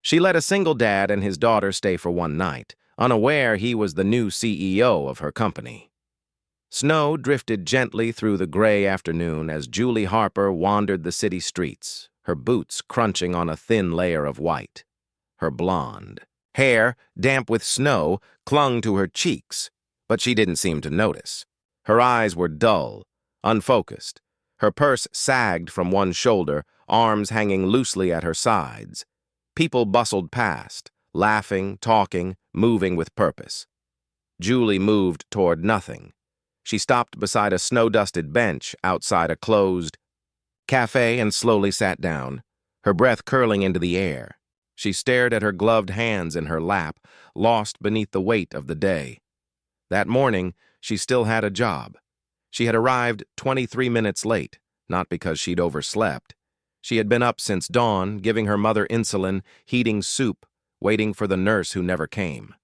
She let a single dad and his daughter stay for one night, unaware he was the new CEO of her company. Snow drifted gently through the gray afternoon as Julie Harper wandered the city streets, her boots crunching on a thin layer of white. Her blonde hair, damp with snow, clung to her cheeks, but she didn't seem to notice. Her eyes were dull, unfocused. Her purse sagged from one shoulder, arms hanging loosely at her sides. People bustled past, laughing, talking, moving with purpose. Julie moved toward nothing. She stopped beside a snow-dusted bench outside a closed cafe and slowly sat down, her breath curling into the air. She stared at her gloved hands in her lap, lost beneath the weight of the day. That morning, she still had a job. She had arrived 23 minutes late, not because she'd overslept. She had been up since dawn, giving her mother insulin, heating soup, waiting for the nurse who never came.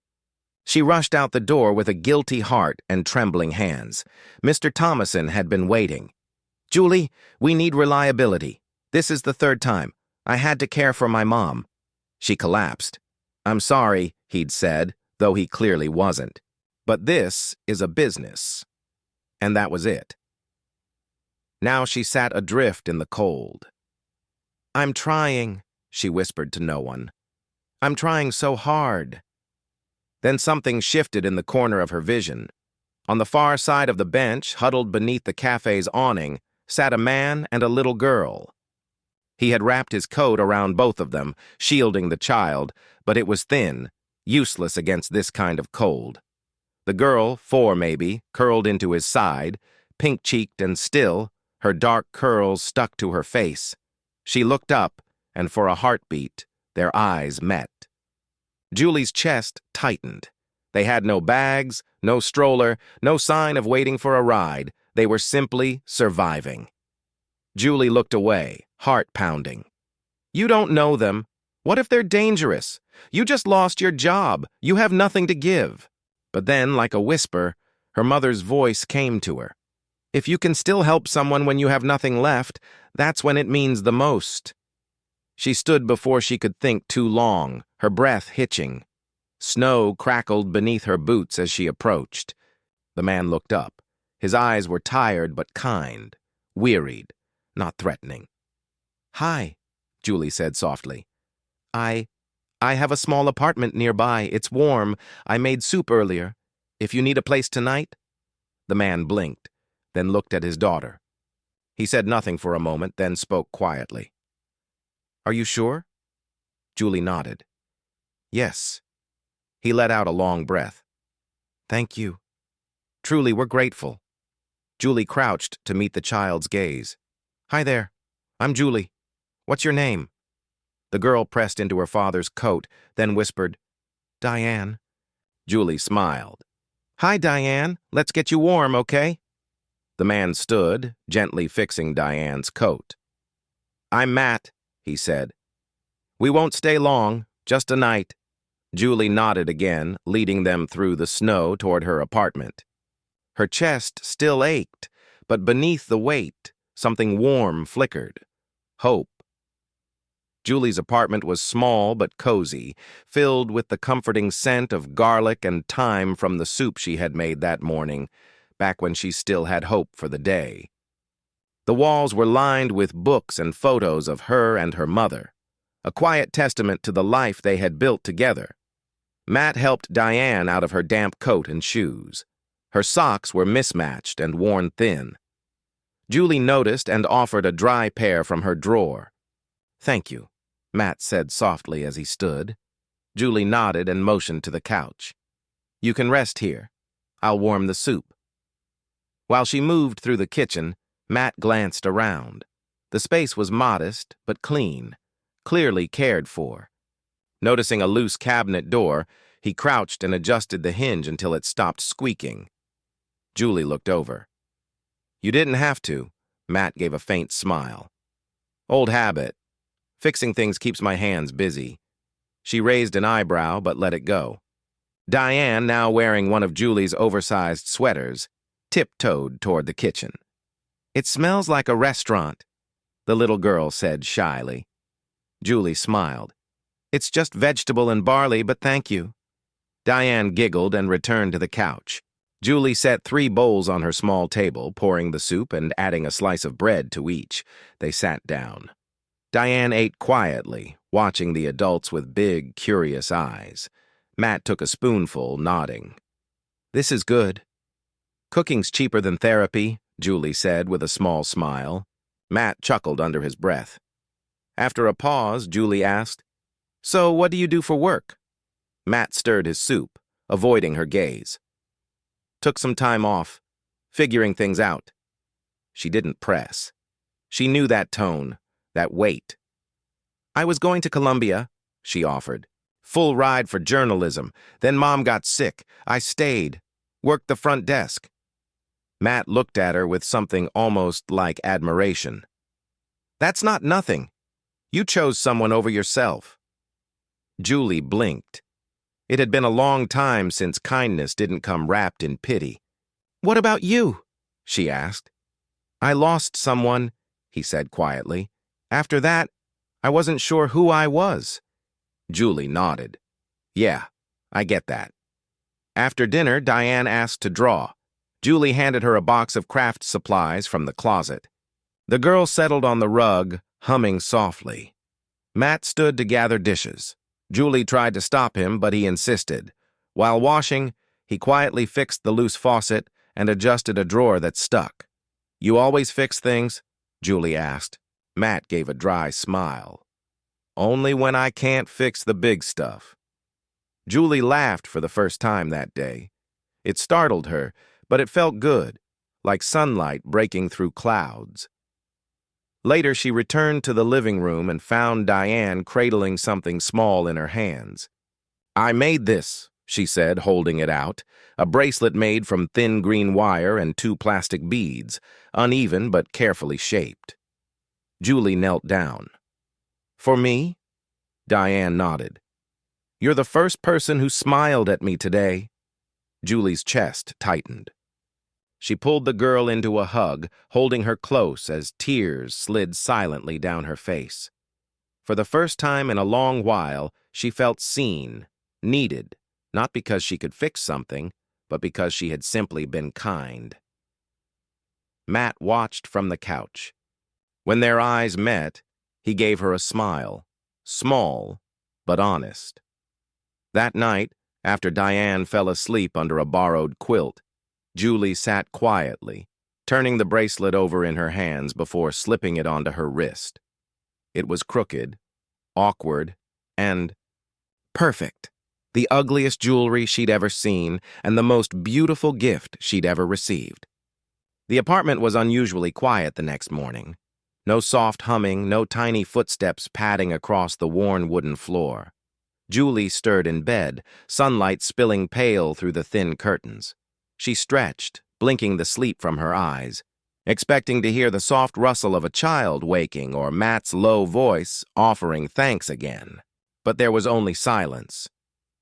She rushed out the door with a guilty heart and trembling hands. Mr. Thomason had been waiting. "Julie, we need reliability. This is the third time. I had to care for my mom." She collapsed. "I'm sorry," he'd said, though he clearly wasn't. "But this is a business." And that was it. Now she sat adrift in the cold. "I'm trying," she whispered to no one. "I'm trying so hard." Then something shifted in the corner of her vision. On the far side of the bench, huddled beneath the cafe's awning, sat a man and a little girl. He had wrapped his coat around both of them, shielding the child, but it was thin, useless against this kind of cold. The girl, 4 maybe, curled into his side, pink-cheeked and still, her dark curls stuck to her face. She looked up, and for a heartbeat, their eyes met. Julie's chest tightened. They had no bags, no stroller, no sign of waiting for a ride. They were simply surviving. Julie looked away, heart pounding. "You don't know them. What if they're dangerous? You just lost your job. You have nothing to give." But then, like a whisper, her mother's voice came to her. "If you can still help someone when you have nothing left, that's when it means the most." She stood before she could think too long, her breath hitching. Snow crackled beneath her boots as she approached. The man looked up. His eyes were tired but kind, wearied, not threatening. "Hi," Julie said softly. I have a small apartment nearby. It's warm. I made soup earlier. If you need a place tonight." The man blinked, then looked at his daughter. He said nothing for a moment, then spoke quietly. "Are you sure?" Julie nodded. "Yes." He let out a long breath. "Thank you. Truly, we're grateful." Julie crouched to meet the child's gaze. "Hi there. I'm Julie. What's your name?" The girl pressed into her father's coat, then whispered, "Diane." Julie smiled. "Hi, Diane. Let's get you warm, okay?" The man stood, gently fixing Diane's coat. "I'm Matt," he said. "We won't stay long, just a night." Julie nodded again, leading them through the snow toward her apartment. Her chest still ached, but beneath the weight, something warm flickered. Hope. Julie's apartment was small but cozy, filled with the comforting scent of garlic and thyme from the soup she had made that morning, back when she still had hope for the day. The walls were lined with books and photos of her and her mother, a quiet testament to the life they had built together. Matt helped Diane out of her damp coat and shoes. Her socks were mismatched and worn thin. Julie noticed and offered a dry pair from her drawer. "Thank you," Matt said softly as he stood. Julie nodded and motioned to the couch. "You can rest here. I'll warm the soup." While she moved through the kitchen, Matt glanced around. The space was modest but clean, clearly cared for. Noticing a loose cabinet door, he crouched and adjusted the hinge until it stopped squeaking. Julie looked over. "You didn't have to," Matt gave a faint smile. "Old habit. Fixing things keeps my hands busy." She raised an eyebrow but let it go. Diane, now wearing one of Julie's oversized sweaters, tiptoed toward the kitchen. "It smells like a restaurant," the little girl said shyly. Julie smiled. It's just vegetable and barley, but thank you. Diane giggled and returned to the couch. Julie set 3 bowls on her small table, pouring the soup and adding a slice of bread to each. They sat down. Diane ate quietly, watching the adults with big, curious eyes. Matt took a spoonful, nodding. This is good. Cooking's cheaper than therapy, Julie said with a small smile. Matt chuckled under his breath. After a pause, Julie asked, So what do you do for work? Matt stirred his soup, avoiding her gaze. Took some time off, figuring things out. She didn't press. She knew that tone, that weight. I was going to Columbia, she offered. Full ride for journalism. Then Mom got sick. I stayed. Worked the front desk. Matt looked at her with something almost like admiration. That's not nothing. You chose someone over yourself. Julie blinked. It had been a long time since kindness didn't come wrapped in pity. What about you? She asked. I lost someone, he said quietly. After that, I wasn't sure who I was. Julie nodded. Yeah, I get that. After dinner, Diane asked to draw. Julie handed her a box of craft supplies from the closet. The girl settled on the rug, humming softly. Matt stood to gather dishes. Julie tried to stop him, but he insisted. While washing, he quietly fixed the loose faucet and adjusted a drawer that stuck. You always fix things? Julie asked. Matt gave a dry smile. Only when I can't fix the big stuff. Julie laughed for the first time that day. It startled her, but it felt good, like sunlight breaking through clouds. Later, she returned to the living room and found Diane cradling something small in her hands. I made this, she said, holding it out, a bracelet made from thin green wire and 2 plastic beads, uneven but carefully shaped. Julie knelt down. For me? Diane nodded. You're the first person who smiled at me today. Julie's chest tightened. She pulled the girl into a hug, holding her close as tears slid silently down her face. For the first time in a long while, she felt seen, needed, not because she could fix something, but because she had simply been kind. Matt watched from the couch. When their eyes met, he gave her a smile, small but honest. That night, after Diane fell asleep under a borrowed quilt, Julie sat quietly, turning the bracelet over in her hands before slipping it onto her wrist. It was crooked, awkward, and perfect. The ugliest jewelry she'd ever seen and the most beautiful gift she'd ever received. The apartment was unusually quiet the next morning. No soft humming, no tiny footsteps padding across the worn wooden floor. Julie stirred in bed, sunlight spilling pale through the thin curtains. She stretched, blinking the sleep from her eyes, expecting to hear the soft rustle of a child waking or Matt's low voice offering thanks again. But there was only silence.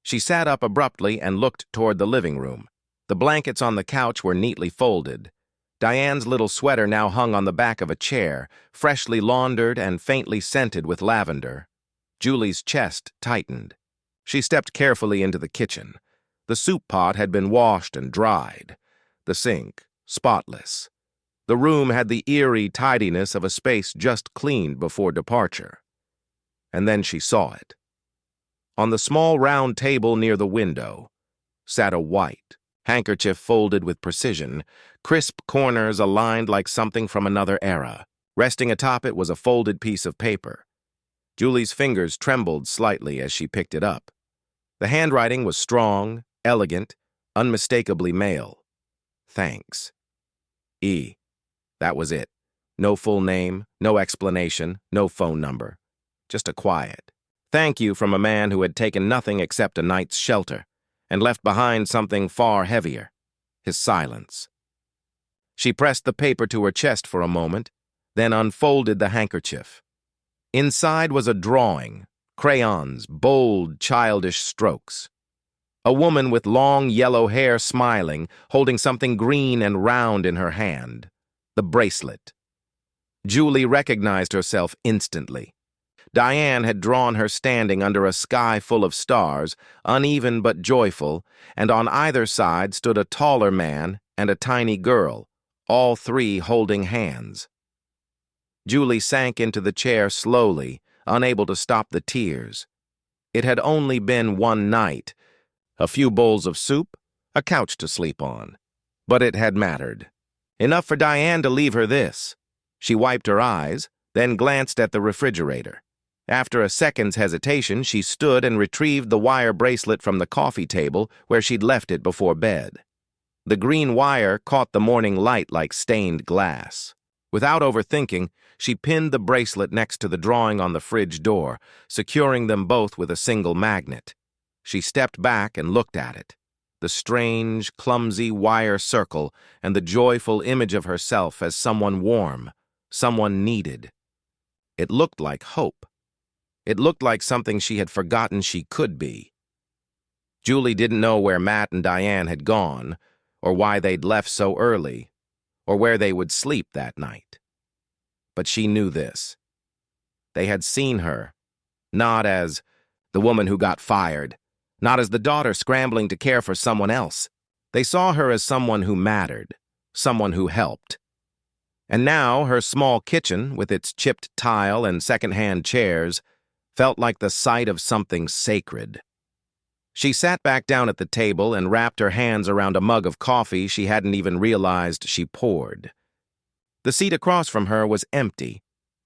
She sat up abruptly and looked toward the living room. The blankets on the couch were neatly folded. Diane's little sweater now hung on the back of a chair, freshly laundered and faintly scented with lavender. Julie's chest tightened. She stepped carefully into the kitchen. The soup pot had been washed and dried. The sink, spotless. The room had the eerie tidiness of a space just cleaned before departure. And then she saw it. On the small round table near the window sat a white handkerchief folded with precision, crisp corners aligned like something from another era. Resting atop it was a folded piece of paper. Julie's fingers trembled slightly as she picked it up. The handwriting was strong, elegant, unmistakably male. Thanks. E. That was it. No full name, no explanation, no phone number. Just a quiet thank you from a man who had taken nothing except a night's shelter and left behind something far heavier, his silence. She pressed the paper to her chest for a moment, then unfolded the handkerchief. Inside was a drawing, crayons, bold, childish strokes. A woman with long yellow hair smiling, holding something green and round in her hand. The bracelet. Julie recognized herself instantly. Diane had drawn her standing under a sky full of stars, uneven but joyful, and on either side stood a taller man and a tiny girl, all three holding hands. Julie sank into the chair slowly, unable to stop the tears. It had only been one night, a few bowls of soup, a couch to sleep on. But it had mattered. Enough for Diane to leave her this. She wiped her eyes, then glanced at the refrigerator. After a second's hesitation, she stood and retrieved the wire bracelet from the coffee table where she'd left it before bed. The green wire caught the morning light like stained glass. Without overthinking, she pinned the bracelet next to the drawing on the fridge door, securing them both with a single magnet. She stepped back and looked at it. The strange, clumsy wire circle and the joyful image of herself as someone warm, someone needed. It looked like hope. It looked like something she had forgotten she could be. Julie didn't know where Matt and Diane had gone, or why they'd left so early, or where they would sleep that night. But she knew this. They had seen her, not as the woman who got fired, not as the daughter scrambling to care for someone else. They saw her as someone who mattered, someone who helped. And now her small kitchen, with its chipped tile and second-hand chairs, felt like the site of something sacred. She sat back down at the table and wrapped her hands around a mug of coffee she hadn't even realized she poured. The seat across from her was empty,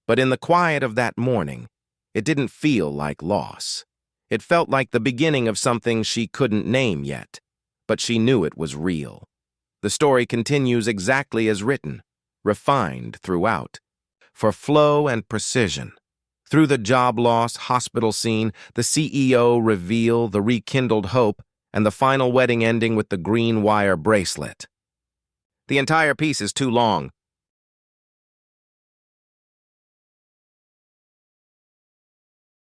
but in the quiet of that morning, it didn't feel like loss. It felt like the beginning of something she couldn't name yet, but she knew it was real. The story continues exactly as written, refined throughout, for flow and precision. Through the job loss, hospital scene, the CEO reveal, the rekindled hope, and the final wedding ending with the green wire bracelet. The entire piece is too long,